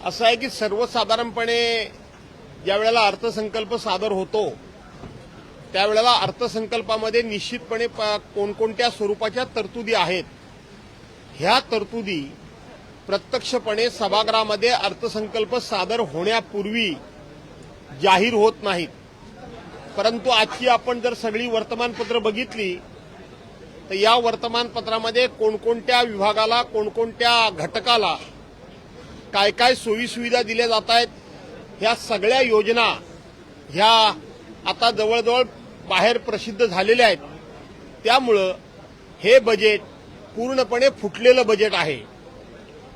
असं आहे की सर्वसाधारणपणे ज्या वेळेला अर्थसंकल्प सादर होतो त्यावेळेला अर्थसंकल्पामध्ये निश्चितपणे कोणकोणत्या स्वरूपाच्या तरतुदी आहेत ह्या तरतुदी प्रत्यक्षपणे सभागृहामध्ये अर्थसंकल्प सादर होण्यापूर्वी जाहीर होत नाहीत। परंतु आजची आपण जर सगळी वर्तमानपत्र बघितली तर या वर्तमानपत्रामध्ये कोणकोणत्या विभागाला कोणकोणत्या घटकाला काय काय सोयीसुविधा दिल्या जात आहेत ह्या सगळ्या योजना ह्या आता जवळजवळ बाहेर प्रसिद्ध झालेल्या आहेत। त्यामुळं हे बजेट पूर्णपणे फुटलेलं बजेट आहे।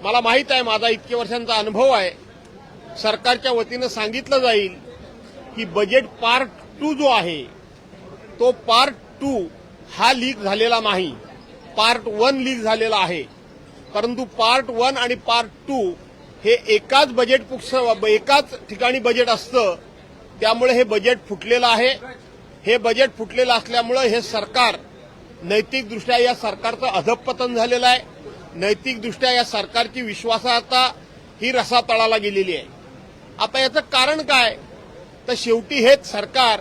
मला माहित आहे, माझा इतक्या वर्षांचा अनुभव आहे, सरकारच्या वतीनं सांगितलं जाईल की बजेट पार्ट 2 जो आहे तो पार्ट 2 हा लीक झालेला नाही, पार्ट 1 लीक झालेला आहे। परंतु पार्ट 1 आणि पार्ट 2 हे एकाच ठिकाणी बजेट असतं, त्यामुळे हे बजेट फुटलेलं आहे। हे बजेट फुटलेलं असल्यामुळे हे सरकार नैतिकदृष्ट्या या सरकारचं अधःपतन झालेलं आहे। नैतिकदृष्ट्या या सरकारची विश्वासार्हता ही रसातळाला गेलेली आहे। आता याचं कारण काय, तर शेवटी हेच सरकार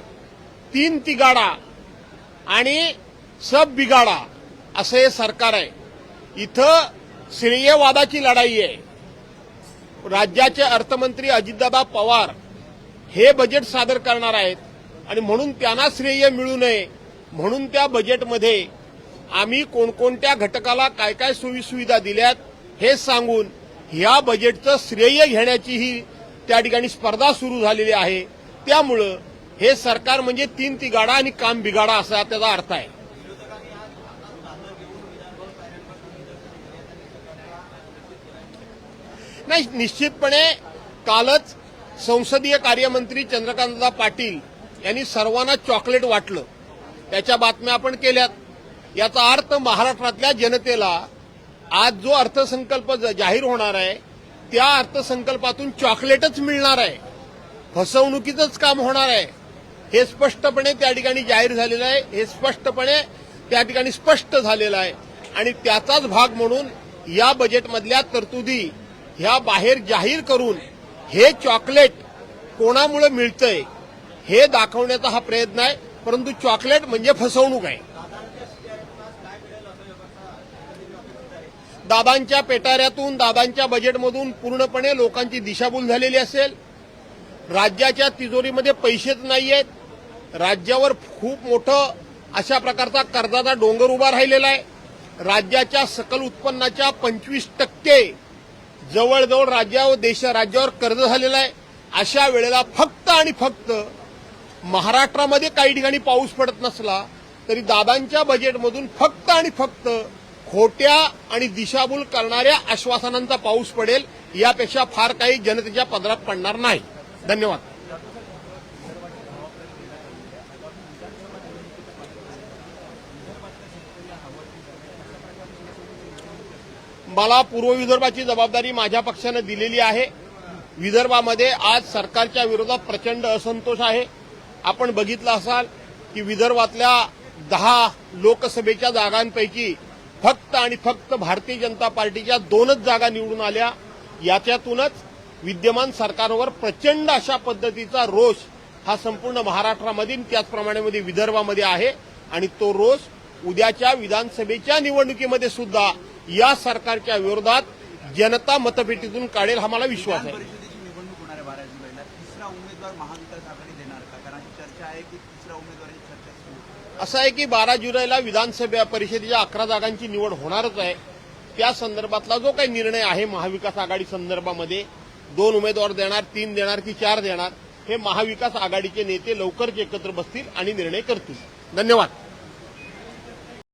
3 तिगाडा आणि सब बिगाडा असं हे सरकार आहे। इथं श्रेयवादाची लढाई आहे। राज्याचे अर्थमंत्री अजितदादा पवार हे बजेट सादर करणार आहेत आणि म्हणून त्यांना श्रेय मिळू नये म्हणून त्या बजेटमध्ये आम्ही कोणकोणत्या घटकाला काय काय सोयीसुविधा दिल्यात हे सांगून या बजेटचं श्रेय घेण्याची ही त्या ठिकाणी स्पर्धा सुरू झालेली आहे। त्यामुळं हे सरकार म्हणजे 3 तिगाडा आणि काम बिगाडा असा त्याचा अर्थ आहे। नाही, निश्चितपणे कालच संसदीय कार्यमंत्री चंद्रकांतदादा पाटील यांनी सर्वांना चॉकलेट वाटलं, त्याच्या बातम्या आपण केल्यात। याचा अर्थ महाराष्ट्रातल्या जनतेला आज जो अर्थसंकल्प जाहीर होणार आहे त्या अर्थसंकल्पातून चॉकलेटच मिळणार आहे, फसवणुकीचंच काम होणार आहे हे स्पष्टपणे त्या ठिकाणी जाहीर झालेलं आहे, हे स्पष्टपणे त्या ठिकाणी स्पष्ट झालेलं आहे। आणि त्याचाच भाग म्हणून या बजेटमधल्या तरतुदी ह्या बाहेर जाहीर करून हे चॉकलेट कोणामुळे मिळतंय हे दाखवण्याचा हा प्रयत्न आहे। परंतु चॉकलेट म्हणजे फसवणूक आहे। दादांच्या पेटाऱ्यातून दादांच्या बजेटमधून पूर्णपणे लोकांची दिशाभूल झालेली असेल। राज्याच्या तिजोरीमध्ये पैसेच नाहीयेत। राज्यावर खूप मोठं अशा प्रकारचा कर्जाचा डोंगर उभा राहिलेला आहे। राज्याच्या सकल उत्पन्नाच्या 25% जवळजवळ राज्यावर कर्ज झालेलं आहे। अशा वेळेला फक्त आणि फक्त महाराष्ट्रामध्ये काही ठिकाणी पाऊस पडत नसला तरी दादांच्या बजेटमधून फक्त आणि फक्त खोट्या आणि दिशाभूल करणाऱ्या आश्वासनांचा पाऊस पडेल, यापेक्षा फार काही जनतेच्या पदरात पडणार नाही। धन्यवाद। मला पूर्व विदर्भाची जबाबदारी माझ्या पक्षाने दिलेली आहे। विदर्भामध्ये आज सरकारच्या विरोधात प्रचंड असंतोष आहे। आपण बघितलं असाल की विदर्भातल्या 10 लोकसभेच्या जागांपैकी फक्त आणि फक्त भारतीय जनता पार्टीच्या 2च जागा निवडून आल्या। याच्यातूनच विद्यमान सरकारवर प्रचंड अशा पद्धतीचा रोष हा संपूर्ण महाराष्ट्रामध्ये त्याचप्रमाणे विदर्भामध्ये आहे आणि तो रोष उद्याच्या विधानसभेच्या निवडणुकीमध्ये सुद्धा या सरकारच्या विरोधात जनता मतपेटीतून काढेल हा मला विश्वास आहे। असं आहे की 12 जुलैला विधानसभा परिषदेच्या 11 जागांची निवड होणारच आहे। त्या संदर्भातला जो काही निर्णय आहे महाविकास आघाडी संदर्भामध्ये 2 उमेदवार देणार, 3 देणार की 4 देणार हे महाविकास आघाडीचे नेते लवकरच एकत्र बसतील आणि निर्णय करतील। धन्यवाद।